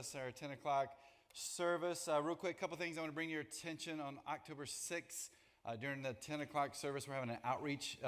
us, our 10 o'clock service. Real quick, a couple things I want to bring your attention on October 6th. During the 10 o'clock service, we're having an outreach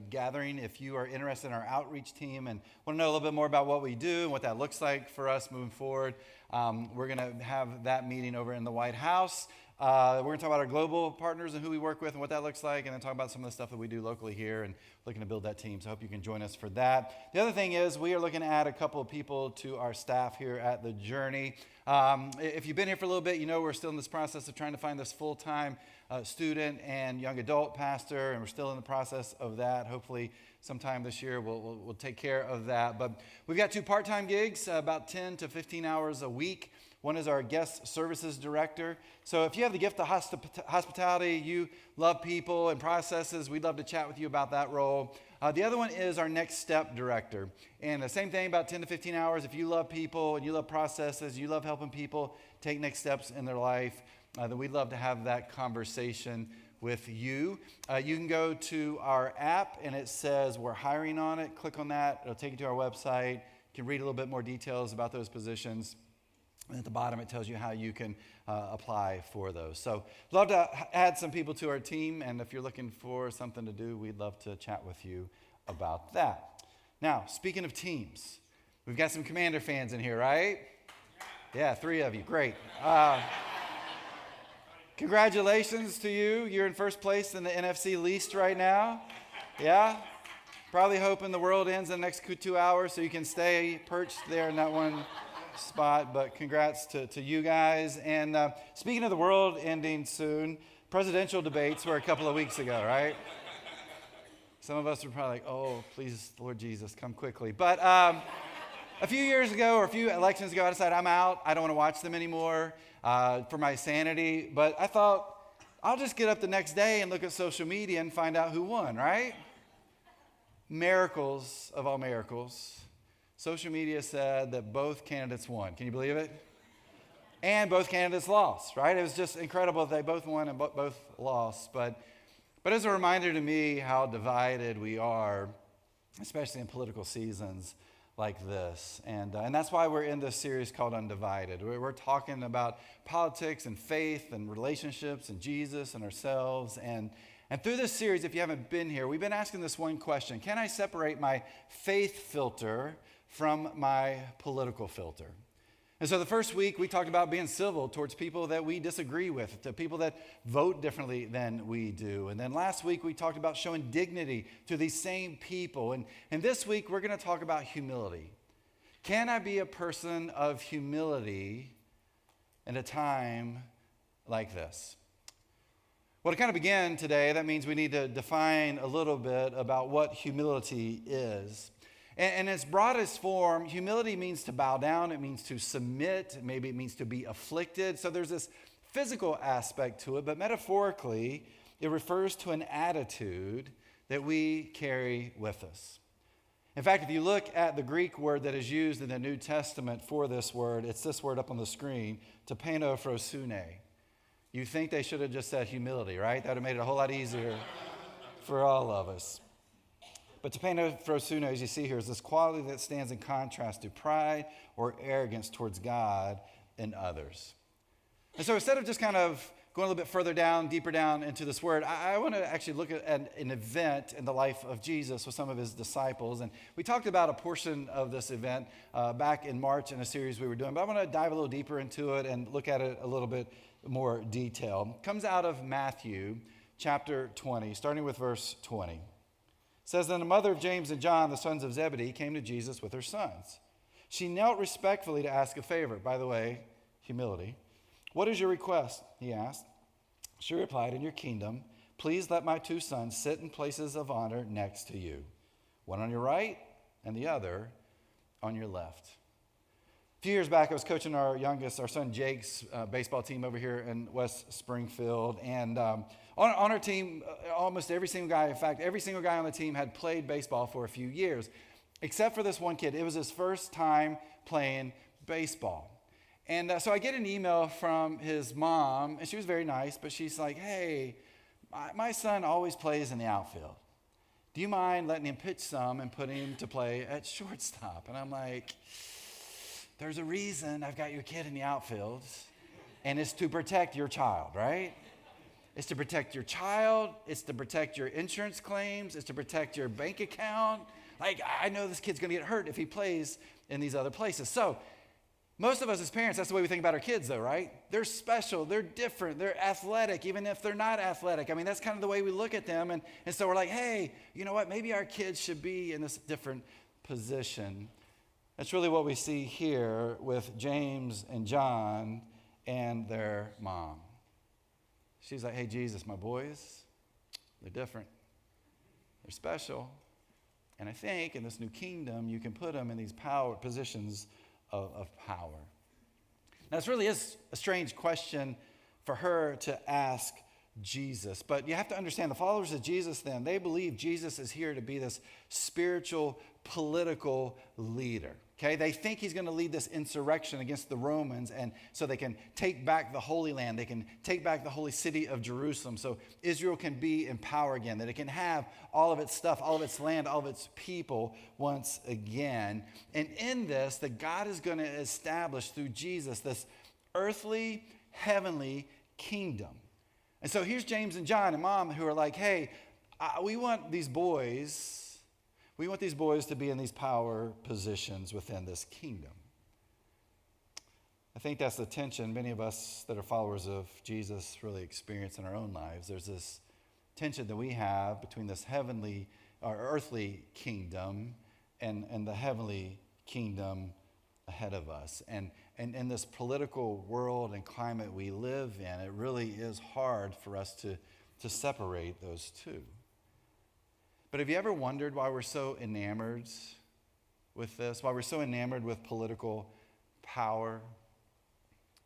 gathering. If you are interested in our outreach team and want to know a little bit more about what we do and what that looks like for us moving forward, we're going to have that meeting over in the White House. We're going to talk about our global partners and who we work with and what that looks like, and then talk about some of the stuff that we do locally here and looking to build that team. So I hope you can join us for that. The other thing is we are looking to add a couple of people to our staff here at The Journey. If you've been here for a little bit, you know we're still in this process of trying to find this full-time student and young adult pastor, and we're still in the process of that. Hopefully sometime this year we'll take care of that. But we've got 2 part-time gigs, about 10 to 15 hours a week. One is our guest services director. So if you have the gift of hospitality, you love people and processes, we'd love to chat with you about that role. The other one is our next step director. And the same thing, about 10 to 15 hours. If you love people and you love processes, you love helping people take next steps in their life, then we'd love to have that conversation with you. You can go to our app and it says we're hiring on it. Click on that. It'll take you to our website. You can read a little bit more details about those positions. And at the bottom, it tells you how you can apply for those. So love to add some people to our team. And if you're looking for something to do, we'd love to chat with you about that. Now, speaking of teams, we've got some Commander fans in here, right? Yeah, 3 of you. Great. Congratulations to you. You're in first place in the NFC Least right now. Yeah? Probably hoping the world ends in the next 2 hours so you can stay perched there in that one spot, but congrats to you guys. And speaking of the world ending soon, presidential debates were a couple of weeks ago, right? Some of us were probably like, oh, please, Lord Jesus, come quickly. But a few years ago or a few elections ago, I decided I'm out. I don't want to watch them anymore for my sanity. But I thought, I'll just get up the next day and look at social media and find out who won, right? Miracles of all miracles. Social media said that both candidates won. Can you believe it? And both candidates lost, right? It was just incredible that they both won and both lost. But as a reminder to me how divided we are, especially in political seasons like this. And that's why we're in this series called Undivided. We're talking about politics and faith and relationships and Jesus and ourselves. And through this series, if you haven't been here, we've been asking this one question: can I separate my faith filter from my political filter? And so the first week we talked about being civil towards people that we disagree with, to people that vote differently than we do. And then last week we talked about showing dignity to these same people. And this week we're going to talk about humility. Can I be a person of humility in a time like this? Well, to kind of begin today, that means we need to define a little bit about what humility is. And in its broadest form, humility means to bow down. It means to submit. Maybe it means to be afflicted. So there's this physical aspect to it, but metaphorically, it refers to an attitude that we carry with us. In fact, if you look at the Greek word that is used in the New Testament for this word, it's this word up on the screen, tapenophrosyne. You think they should have just said humility, right? That would have made it a whole lot easier for all of us. But tapenophrosyne, as you see here, is this quality that stands in contrast to pride or arrogance towards God and others. And so instead of just kind of going a little bit further down, deeper down into this word, I want to actually look at an event in the life of Jesus with some of his disciples. And we talked about a portion of this event back in March in a series we were doing. But I want to dive a little deeper into it and look at it a little bit more detail. It comes out of Matthew chapter 20, starting with verse 20. It says, then the mother of James and John, the sons of Zebedee, came to Jesus with her sons. She knelt respectfully to ask a favor. By the way, humility. What is your request? He asked. She replied, in your kingdom, please let my 2 sons sit in places of honor next to you, one on your right and the other on your left. A few years back, I was coaching our son Jake's baseball team over here in West Springfield. And on our team, almost every single guy, in fact, every single guy on the team had played baseball for a few years, except for this one kid. It was his first time playing baseball. And so I get an email from his mom, and she was very nice, but she's like, hey, my son always plays in the outfield. Do you mind letting him pitch some and putting him to play at shortstop? And I'm like, there's a reason I've got your kid in the outfield, and it's to protect your child, right? It's to protect your child. It's to protect your insurance claims. It's to protect your bank account. Like, I know this kid's going to get hurt if he plays in these other places. So most of us as parents, that's the way we think about our kids, though, right? They're special. They're different. They're athletic, even if they're not athletic. I mean, that's kind of the way we look at them. And so we're like, hey, you know what? Maybe our kids should be in this different position. That's really what we see here with James and John and their mom. She's like, hey, Jesus, my boys, they're different. They're special. And I think in this new kingdom, you can put them in these positions of power. Now, this really is a strange question for her to ask Jesus. But you have to understand, the followers of Jesus then, they believe Jesus is here to be this spiritual, political leader. Okay, they think he's going to lead this insurrection against the Romans, and so they can take back the Holy Land. They can take back the holy city of Jerusalem, so Israel can be in power again, that it can have all of its stuff, all of its land, all of its people once again. And in this, that God is going to establish through Jesus this earthly, heavenly kingdom. And so here's James and John and mom who are like, hey, we want these boys to be in these power positions within this kingdom. I think that's the tension many of us that are followers of Jesus really experience in our own lives. There's this tension that we have between this heavenly or earthly kingdom and the heavenly kingdom ahead of us. And in this political world and climate we live in, it really is hard for us to separate those two. But have you ever wondered why we're so enamored with this? Why we're so enamored with political power?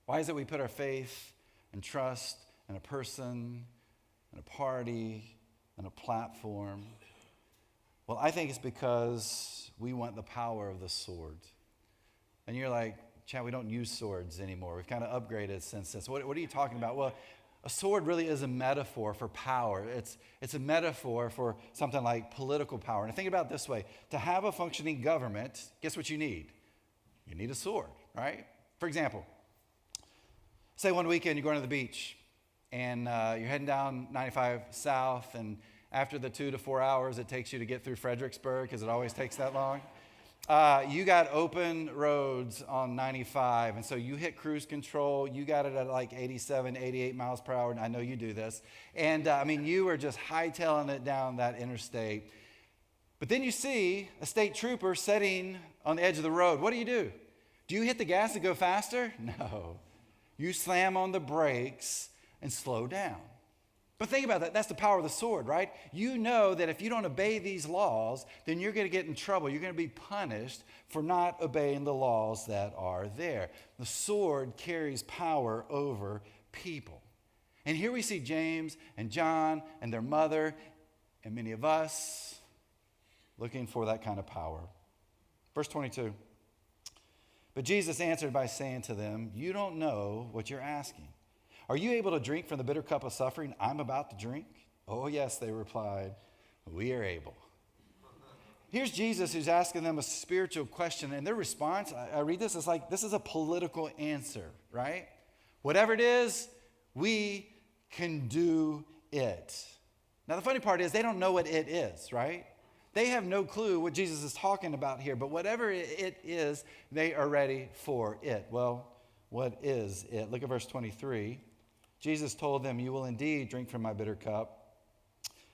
Why is it we put our faith and trust in a person, in a party, in a platform? Well, I think it's because we want the power of the sword. And you're like, Chad, we don't use swords anymore. We've kind of upgraded since this. What are you talking about? Well, a sword really is a metaphor for power. It's a metaphor for something like political power. And think about it this way. To have a functioning government, guess what you need? You need a sword, right? For example, say one weekend you're going to the beach and you're heading down 95 South, and after the 2 to 4 hours it takes you to get through Fredericksburg, because it always takes that long, you got open roads on 95, and so you hit cruise control. You got it at like 87, 88 miles per hour, and I know you do this. And you were just hightailing it down that interstate. But then you see a state trooper sitting on the edge of the road. What do? Do you hit the gas and go faster? No. You slam on the brakes and slow down. But think about that. That's the power of the sword, right? You know that if you don't obey these laws, then you're going to get in trouble. You're going to be punished for not obeying the laws that are there. The sword carries power over people. And here we see James and John and their mother and many of us looking for that kind of power. Verse 22. But Jesus answered by saying to them, you don't know what you're asking. Are you able to drink from the bitter cup of suffering I'm about to drink? Oh, yes, they replied, we are able. Here's Jesus who's asking them a spiritual question, and their response, I read this, it's like, this is a political answer, right? Whatever it is, we can do it. Now, the funny part is they don't know what it is, right? They have no clue what Jesus is talking about here, but whatever it is, they are ready for it. Well, what is it? Look at verse 23. Jesus told them, you will indeed drink from my bitter cup,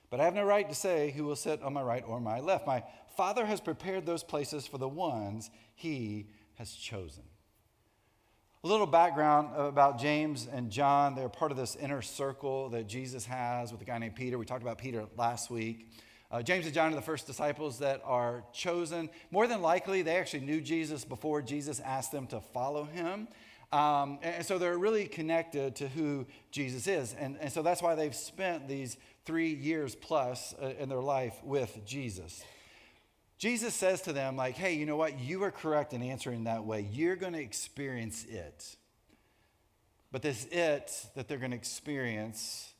but I have no right to say who will sit on my right or my left. My Father has prepared those places for the ones he has chosen. A little background about James and John. They're part of this inner circle that Jesus has with a guy named Peter. We talked about Peter last week. James and John are the first disciples that are chosen. More than likely, they actually knew Jesus before Jesus asked them to follow him. And so they're really connected to who Jesus is. And so that's why they've spent these 3 years plus in their life with Jesus. Jesus says to them, like, hey, you know what? You are correct in answering that way. You're going to experience it. But this it that they're going to experience,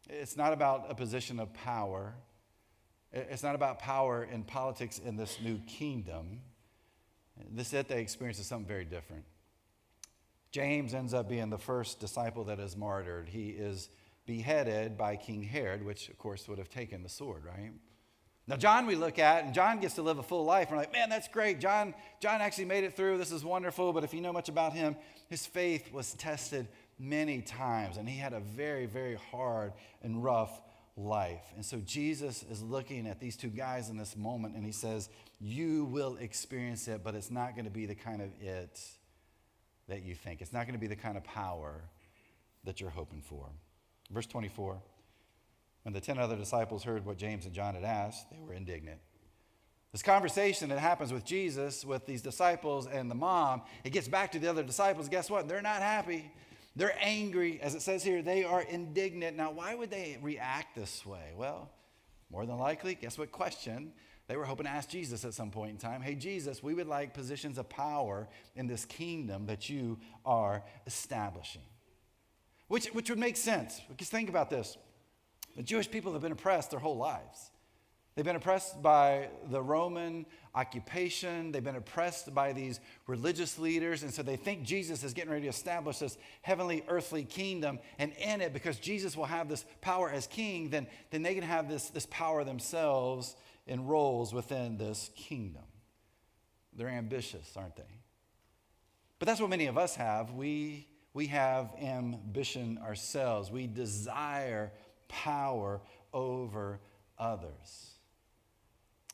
it's not about a position of power. It's not about power in politics in this new kingdom. This it they experience is something very different. James ends up being the first disciple that is martyred. He is beheaded by King Herod, which, of course, would have taken the sword, right? Now, John we look at, and John gets to live a full life. We're like, man, that's great. John actually made it through. This is wonderful. But if you know much about him, his faith was tested many times, and he had a very, very hard and rough life. And so Jesus is looking at these two guys in this moment, and he says, you will experience it, but it's not going to be the kind of it that you think. It's not going to be the kind of power that you're hoping for. Verse 24, when the 10 other disciples heard what James and John had asked, they were indignant. This conversation that happens with Jesus, with these disciples and the mom, it gets back to the other disciples. Guess what? They're not happy. They're angry. As it says here, they are indignant. Now, why would they react this way? Well, more than likely, guess what question? They were hoping to ask Jesus at some point in time, hey, Jesus, we would like positions of power in this kingdom that you are establishing. Which would make sense. Because think about this. The Jewish people have been oppressed their whole lives. They've been oppressed by the Roman occupation. They've been oppressed by these religious leaders. And so they think Jesus is getting ready to establish this heavenly, earthly kingdom. And in it, because Jesus will have this power as king, then they can have this power themselves in roles within this kingdom. They're ambitious, aren't they? But that's what many of us have. We have ambition ourselves. We desire power over others.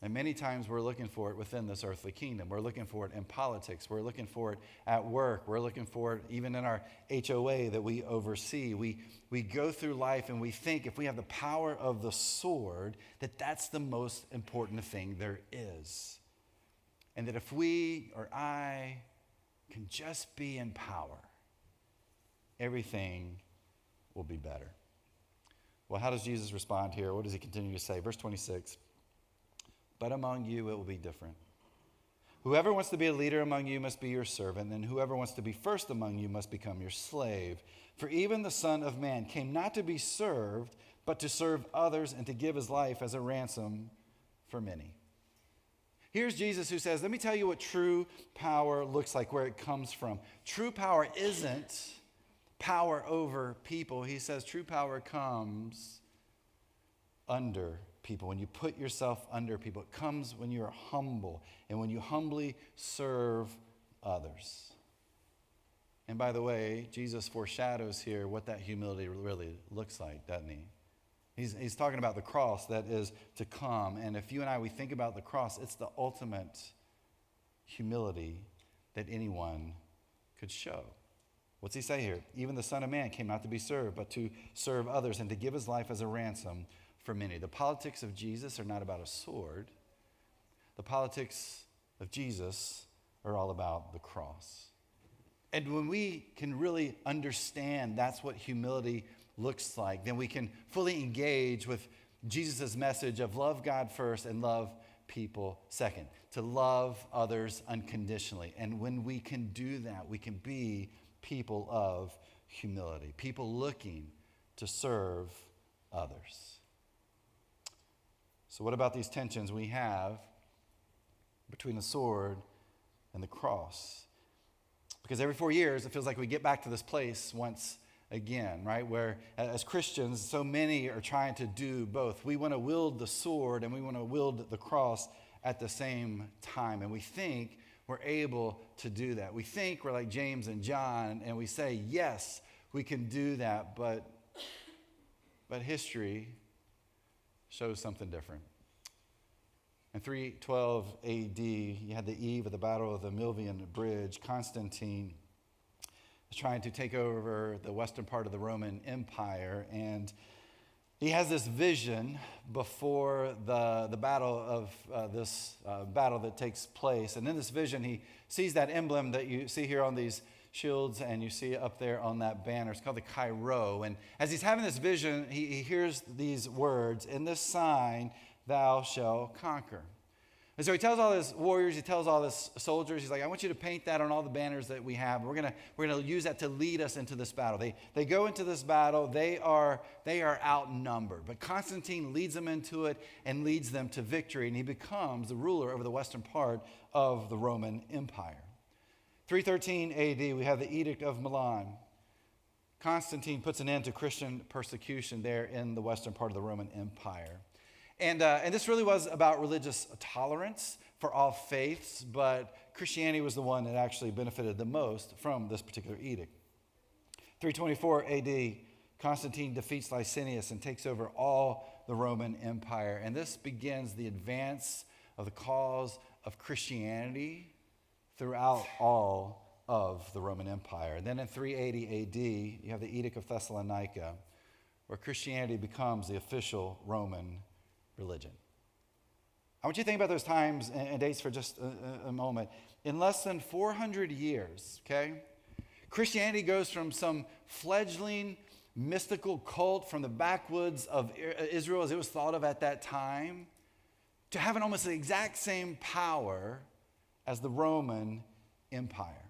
And many times we're looking for it within this earthly kingdom. We're looking for it in politics. We're looking for it at work. We're looking for it even in our HOA that we oversee. We go through life and we think if we have the power of the sword, that that's the most important thing there is. And that if we or I can just be in power, everything will be better. Well, how does Jesus respond here? What does he continue to say? Verse 26, but among you it will be different. Whoever wants to be a leader among you must be your servant, and whoever wants to be first among you must become your slave. For even the Son of Man came not to be served, but to serve others and to give his life as a ransom for many. Here's Jesus who says, let me tell you what true power looks like, where it comes from. True power isn't power over people. He says true power comes under people. When you put yourself under people, it comes when you're humble and when you humbly serve others. And by the way, Jesus foreshadows here what that humility really looks like, doesn't he? He's talking about the cross that is to come. And if you and I, we think about the cross, it's the ultimate humility that anyone could show. What's he say here? Even the Son of Man came not to be served, but to serve others and to give his life as a ransom for many. The politics of Jesus are not about a sword. The politics of Jesus are all about the cross. And when we can really understand that's what humility looks like, then we can fully engage with Jesus' message of love God first and love people second, to love others unconditionally. And when we can do that, we can be people of humility, people looking to serve others. So what about these tensions we have between the sword and the cross? Because every 4 years, it feels like we get back to this place once again, right? Where as Christians, so many are trying to do both. We want to wield the sword and we want to wield the cross at the same time. And we think we're able to do that. We think we're like James and John, and we say, yes, we can do that, but history shows something different. In 312 AD, you had the eve of the Battle of the Milvian Bridge. Constantine was trying to take over the western part of the Roman Empire, and he has this vision before the battle of this battle that takes place. And in this vision, he sees that emblem that you see here on these shields and you see up there on that banner. It's called the Chi-Rho. And as he's having this vision, he hears these words, "In this sign thou shalt conquer." And so he tells all his warriors, he tells all his soldiers, he's like, I want you to paint that on all the banners that we have. We're gonna use that to lead us into this battle. They go into this battle. They are outnumbered. But Constantine leads them into it and leads them to victory. And he becomes the ruler over the western part of the Roman Empire. 313 AD, we have the Edict of Milan. Constantine puts an end to Christian persecution there in the western part of the Roman Empire. And this really was about religious tolerance for all faiths, but Christianity was the one that actually benefited the most from this particular edict. 324 AD, Constantine defeats Licinius and takes over all the Roman Empire. And this begins the advance of the cause of Christianity throughout all of the Roman Empire. And then in 380 AD, you have the Edict of Thessalonica, where Christianity becomes the official Roman religion. I want you to think about those times and dates for just a moment. In less than 400 years, okay, Christianity goes from some fledgling mystical cult from the backwoods of Israel, as it was thought of at that time, to having almost the exact same power as the Roman Empire.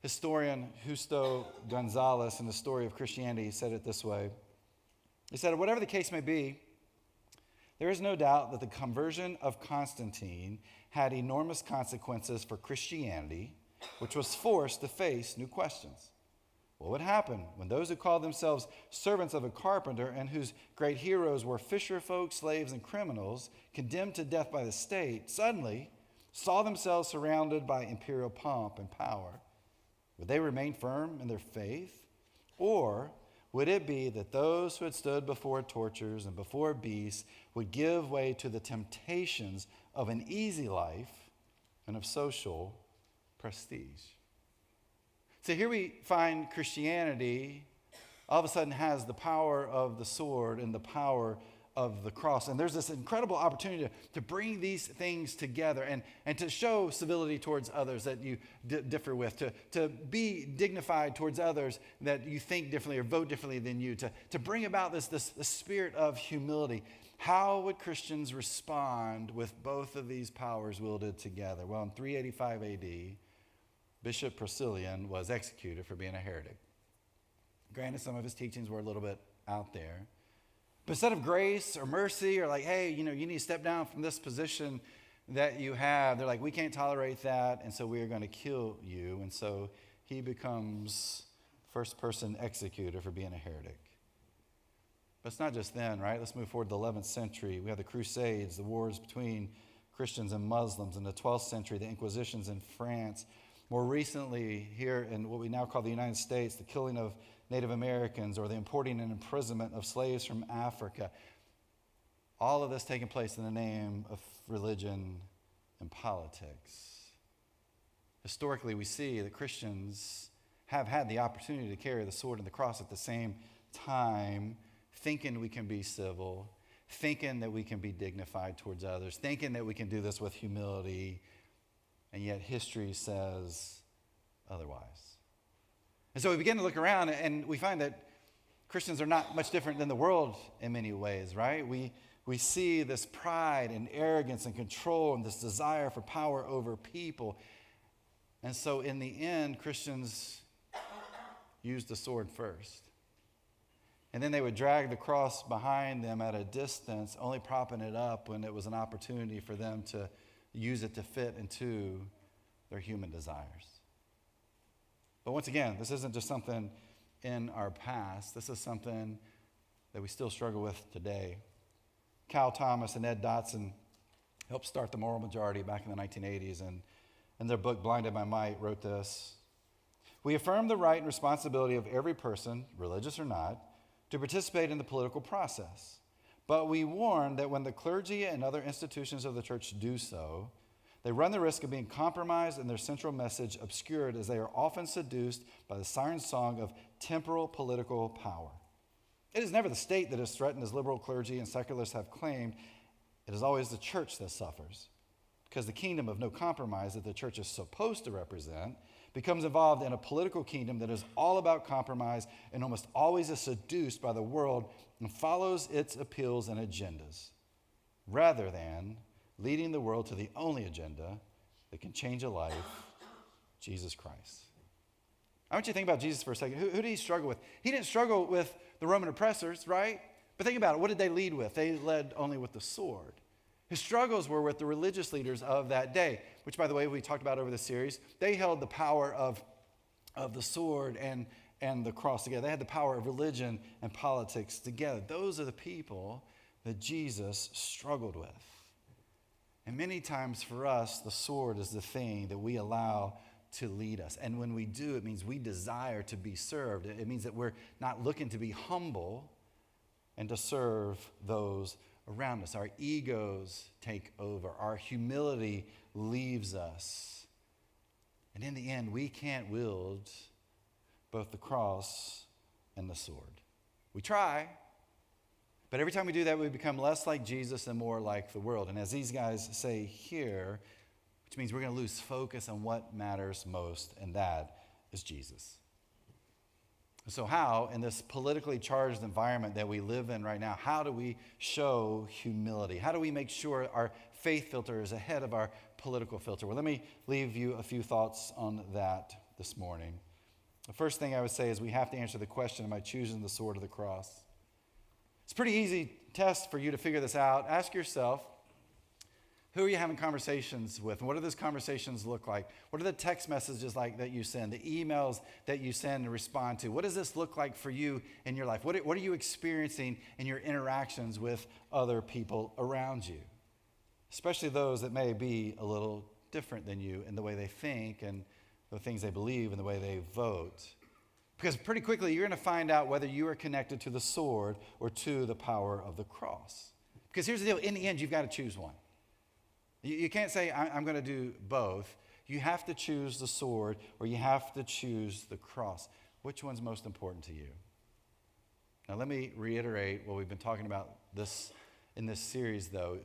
Historian Justo Gonzalez, in the story of Christianity, said it this way. He said, whatever the case may be, there is no doubt that the conversion of Constantine had enormous consequences for Christianity, which was forced to face new questions. What would happen when those who called themselves servants of a carpenter and whose great heroes were fisherfolk, slaves, and criminals, condemned to death by the state, suddenly saw themselves surrounded by imperial pomp and power? Would they remain firm in their faith? Or would it be that those who had stood before tortures and before beasts would give way to the temptations of an easy life and of social prestige? So here we find Christianity all of a sudden has the power of the sword and the power of the cross. And there's this incredible opportunity to bring these things together and to show civility towards others that you differ with, to be dignified towards others that you think differently or vote differently than you, to bring about this spirit of humility. How would Christians respond with both of these powers wielded together? Well, in 385 AD, Bishop Priscillian was executed for being a heretic. Granted, some of his teachings were a little bit out there. But instead of grace or mercy or like, hey, you need to step down from this position that you have, they're like, we can't tolerate that, and so we are going to kill you. And so he becomes first person executed for being a heretic. But it's not just then, right? Let's move forward to the 11th century. We have the Crusades, the wars between Christians and Muslims. In the 12th century, the Inquisitions in France. More recently, here in what we now call the United States, the killing of Native Americans or the importing and imprisonment of slaves from Africa. All of this taking place in the name of religion and politics. Historically, we see that Christians have had the opportunity to carry the sword and the cross at the same time, thinking we can be civil, thinking that we can be dignified towards others, thinking that we can do this with humility, and yet history says otherwise. And so we begin to look around and we find that Christians are not much different than the world in many ways, right? We see this pride and arrogance and control and this desire for power over people. And so in the end, Christians used the sword first. And then they would drag the cross behind them at a distance, only propping it up when it was an opportunity for them to use it to fit into their human desires. But once again, this isn't just something in our past. This is something that we still struggle with today. Cal Thomas and Ed Dotson helped start the moral majority back in the 1980s, and in their book, Blinded by Might, wrote this: "We affirm the right and responsibility of every person, religious or not, to participate in the political process. But we warn that when the clergy and other institutions of the church do so, they run the risk of being compromised and their central message obscured, as they are often seduced by the siren song of temporal political power. It is never the state that is threatened, as liberal clergy and secularists have claimed. It is always the church that suffers, because the kingdom of no compromise that the church is supposed to represent becomes involved in a political kingdom that is all about compromise and almost always is seduced by the world and follows its appeals and agendas, rather than leading the world to the only agenda that can change a life, Jesus Christ. I want you to think about Jesus for a second. Who did he struggle with? He didn't struggle with the Roman oppressors, right? But think about it. What did they lead with? They led only with the sword. His struggles were with the religious leaders of that day, which, by the way, we talked about over the series. They held the power of the sword and the cross together. They had the power of religion and politics together. Those are the people that Jesus struggled with. And many times for us, the sword is the thing that we allow to lead us. And when we do, it means we desire to be served. It means that we're not looking to be humble and to serve those around us. Our egos take over. Our humility leaves us. And in the end, we can't wield both the cross and the sword. We try, but every time we do that, we become less like Jesus and more like the world. And as these guys say here, which means we're going to lose focus on what matters most, and that is Jesus. So how, in this politically charged environment that we live in right now, how do we show humility? How do we make sure our faith filter is ahead of our political filter? Well, let me leave you a few thoughts on that this morning. The first thing I would say is we have to answer the question, am I choosing the sword or the cross? It's a pretty easy test for you to figure this out. Ask yourself, who are you having conversations with? And what do those conversations look like? What are the text messages like that you send, the emails that you send and respond to? What does this look like for you in your life? What are you experiencing in your interactions with other people around you? Especially those that may be a little different than you in the way they think and the things they believe and the way they vote. Because pretty quickly you're going to find out whether you are connected to the sword or to the power of the cross. Because here's the deal, in the end you've got to choose one. You can't say, I'm going to do both. You have to choose the sword or you have to choose the cross. Which one's most important to you? Now, let me reiterate what we've been talking about in this series, though.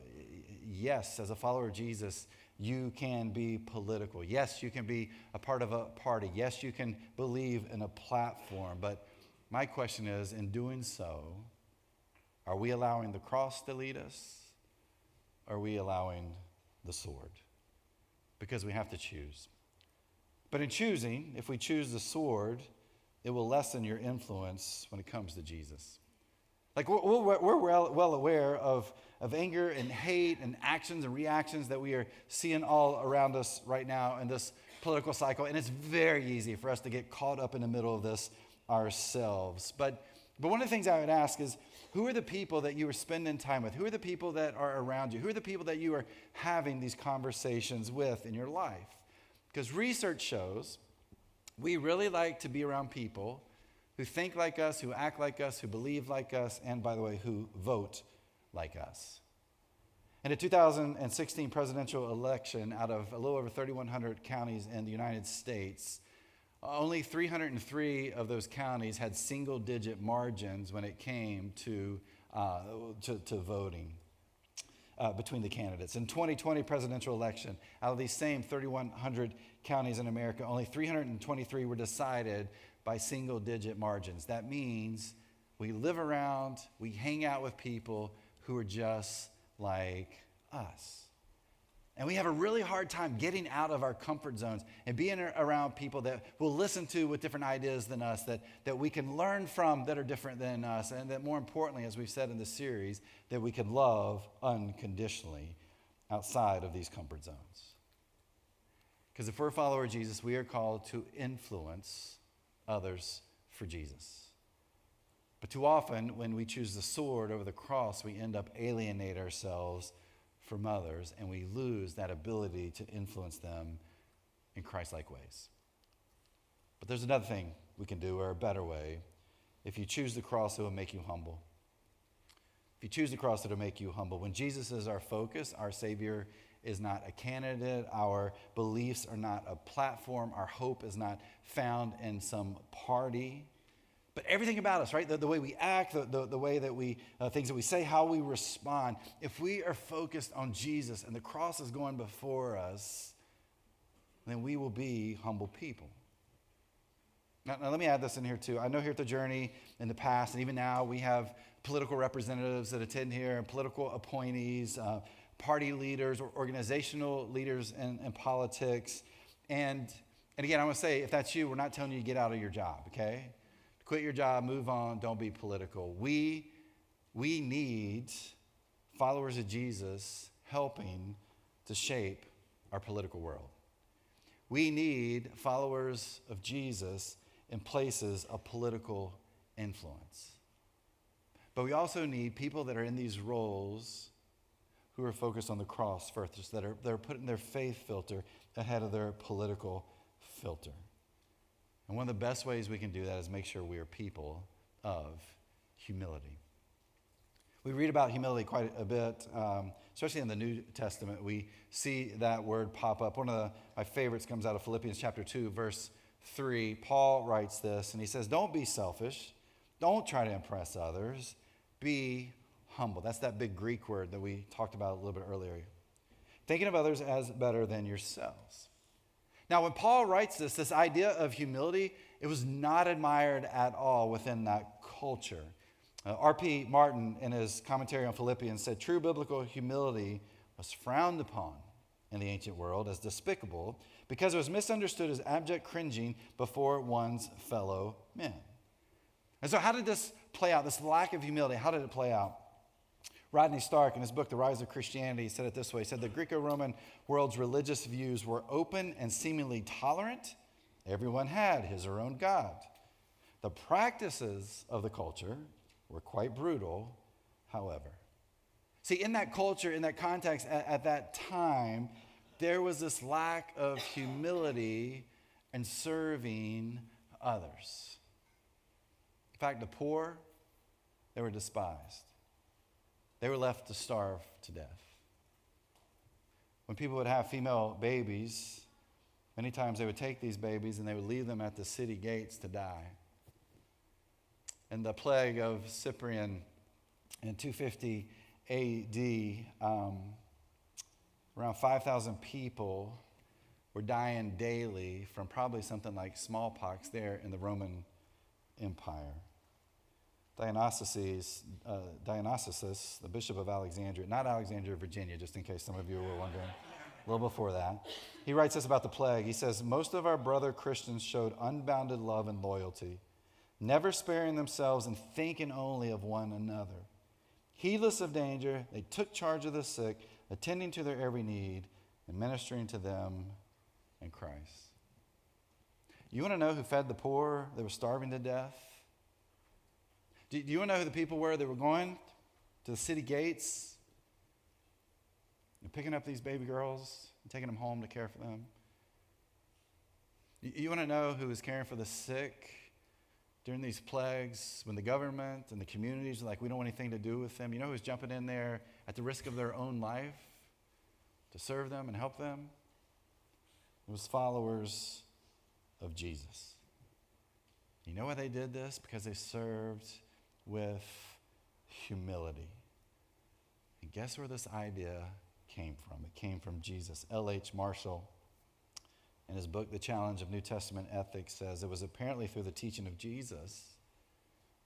Yes, as a follower of Jesus, you can be political. Yes, you can be a part of a party. Yes, you can believe in a platform. But my question is, in doing so, are we allowing the cross to lead us? Or are we allowing the sword? Because we have to choose. But in choosing, if we choose the sword, it will lessen your influence when it comes to Jesus. Like we're well aware of anger and hate and actions and reactions that we are seeing all around us right now in this political cycle. And it's very easy for us to get caught up in the middle of this ourselves. But one of the things I would ask is, who are the people that you are spending time with? Who are the people that are around you? Who are the people that you are having these conversations with in your life? Because research shows we really like to be around people who think like us, who act like us, who believe like us, and by the way, who vote like us. In the 2016 presidential election, out of a little over 3,100 counties in the United States, only 303 of those counties had single-digit margins when it came to voting between the candidates. In 2020 presidential election, out of these same 3,100 counties in America, only 323 were decided by single-digit margins. That means we live around, we hang out with people who are just like us. And we have a really hard time getting out of our comfort zones and being around people that we'll listen to with different ideas than us, that we can learn from that are different than us, and that more importantly, as we've said in this series, that we can love unconditionally outside of these comfort zones. Because if we're a follower of Jesus, we are called to influence others for Jesus. But too often, when we choose the sword over the cross, we end up alienating ourselves from others, and we lose that ability to influence them in Christ-like ways. But there's another thing we can do, or a better way. If you choose the cross, it will make you humble. If you choose the cross, it will make you humble. When Jesus is our focus, our Savior is not a candidate, our beliefs are not a platform, our hope is not found in some party. But everything about us, right? The way we act, the way that we, things that we say, how we respond, if we are focused on Jesus and the cross is going before us, then we will be humble people. Now let me add this in here too. I know here at The Journey in the past, and even now, we have political representatives that attend here and political appointees, party leaders or organizational leaders in politics. And again, I want to say, if that's you, we're not telling you to get out of your job, okay? Quit your job, move on, don't be political. We need followers of Jesus helping to shape our political world. We need followers of Jesus in places of political influence. But we also need people that are in these roles who are focused on the cross first, that are putting their faith filter ahead of their political filter. And one of the best ways we can do that is make sure we are people of humility. We read about humility quite a bit, especially in the New Testament. We see that word pop up. One of my favorites comes out of Philippians chapter 2, verse 3. Paul writes this, and he says, "Don't be selfish. Don't try to impress others. Be humble." That's that big Greek word that we talked about a little bit earlier. Thinking of others as better than yourselves. Now, when Paul writes this idea of humility, it was not admired at all within that culture. R.P. Martin, in his commentary on Philippians, said true biblical humility was frowned upon in the ancient world as despicable because it was misunderstood as abject cringing before one's fellow men. And so how did this play out, this lack of humility? How did it play out? Rodney Stark, in his book, The Rise of Christianity, said it this way. He said, the Greco-Roman world's religious views were open and seemingly tolerant. Everyone had his or own God. The practices of the culture were quite brutal, however. See, in that culture, in that context, at that time, there was this lack of humility and serving others. In fact, the poor, they were despised. They were left to starve to death. When people would have female babies, many times they would take these babies and they would leave them at the city gates to die. In the plague of Cyprian in 250 A.D., around 5,000 people were dying daily from probably something like smallpox there in the Roman Empire. Dionysius, the Bishop of Alexandria, not Alexandria, Virginia, just in case some of you were wondering, a little before that, he writes this about the plague. He says, most of our brother Christians showed unbounded love and loyalty, never sparing themselves and thinking only of one another. Heedless of danger, they took charge of the sick, attending to their every need and ministering to them in Christ. You want to know who fed the poor that were starving to death? Do you want to know who the people were that were going to the city gates and picking up these baby girls and taking them home to care for them? You want to know who was caring for the sick during these plagues when the government and the communities were like, we don't want anything to do with them? You know who's jumping in there at the risk of their own life to serve them and help them? It was followers of Jesus. You know why they did this? Because they served with humility. And guess where this idea came from? It came from Jesus. L.H. Marshall, in his book, The Challenge of New Testament Ethics, says it was apparently through the teaching of Jesus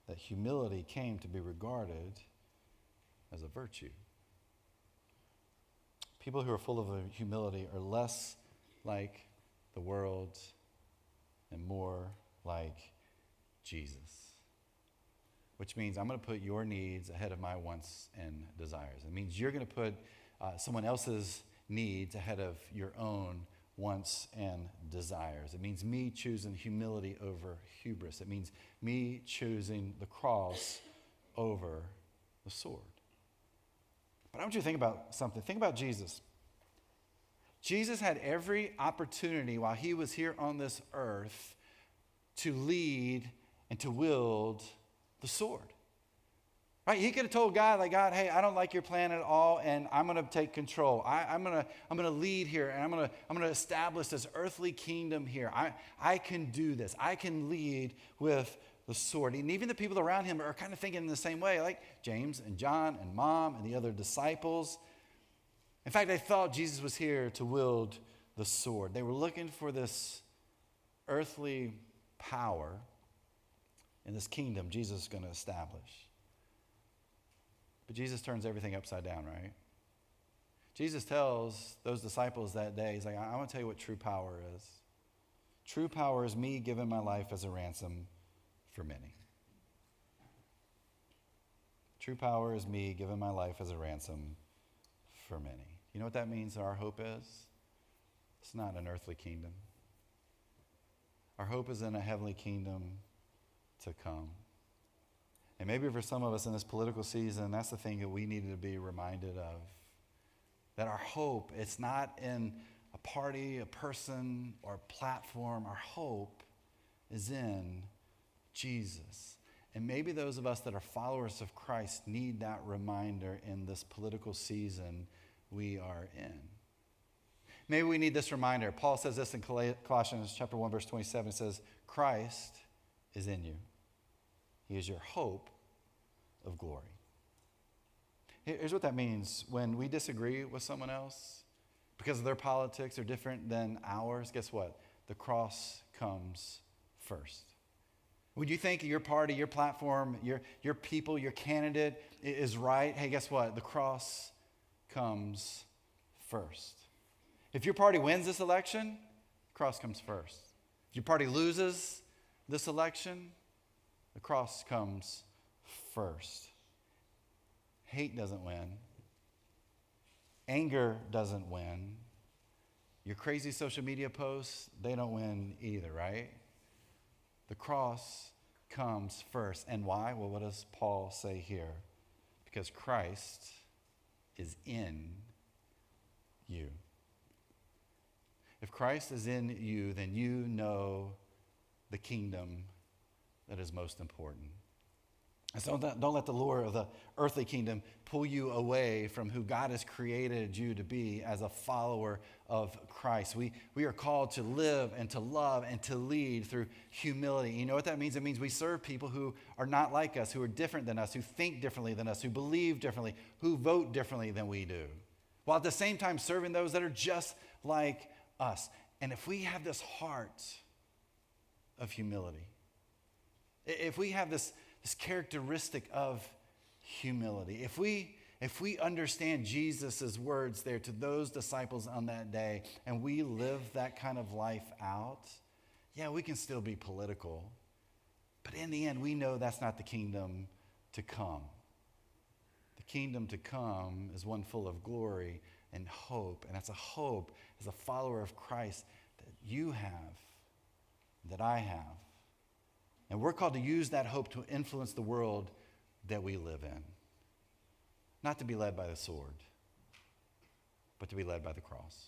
that humility came to be regarded as a virtue. People who are full of humility are less like the world and more like Jesus. Which means I'm going to put your needs ahead of my wants and desires. It means you're going to put someone else's needs ahead of your own wants and desires. It means me choosing humility over hubris. It means me choosing the cross over the sword. But I want you to think about something. Think about Jesus. Jesus had every opportunity while he was here on this earth to lead and to wield the sword. Right? He could have told God, like, God, hey, I don't like your plan at all, and I'm going to take control. I'm going to lead here, and I'm going to establish this earthly kingdom here. I can do this. I can lead with the sword. And even the people around him are kind of thinking in the same way, like James and John and Mom and the other disciples. In fact, they thought Jesus was here to wield the sword. They were looking for this earthly power in this kingdom Jesus is going to establish. But Jesus turns everything upside down, right? Jesus tells those disciples that day, he's like, I want to tell you what true power is. True power is me giving my life as a ransom for many. True power is me giving my life as a ransom for many. You know what that means our hope is? It's not an earthly kingdom. Our hope is in a heavenly kingdom to come. And maybe for some of us in this political season, that's the thing that we needed to be reminded of. That our hope, it's not in a party, a person, or a platform. Our hope is in Jesus. And maybe those of us that are followers of Christ need that reminder in this political season we are in. Maybe we need this reminder. Paul says this in Colossians chapter 1, verse 27. It says, Christ is in you. He is your hope of glory. Here's what that means. When we disagree with someone else, because their politics are different than ours, guess what? The cross comes first. Would you think your party, your platform, your people, your candidate is right? Hey, guess what? The cross comes first. If your party wins this election, the cross comes first. If your party loses this election, the cross comes first. Hate doesn't win. Anger doesn't win. Your crazy social media posts, they don't win either, right? The cross comes first. And why? Well, what does Paul say here? Because Christ is in you. If Christ is in you, then you know the kingdom that is most important. And so don't let the lure of the earthly kingdom pull you away from who God has created you to be as a follower of Christ. We are called to live and to love and to lead through humility. You know what that means? It means we serve people who are not like us, who are different than us, who think differently than us, who believe differently, who vote differently than we do, while at the same time serving those that are just like us. And if we have this heart of humility, if we have this characteristic of humility, if we understand Jesus' words there to those disciples on that day, and we live that kind of life out, yeah, we can still be political. But in the end, we know that's not the kingdom to come. The kingdom to come is one full of glory and hope. And that's a hope as a follower of Christ that you have, that I have. And we're called to use that hope to influence the world that we live in. Not to be led by the sword, but to be led by the cross.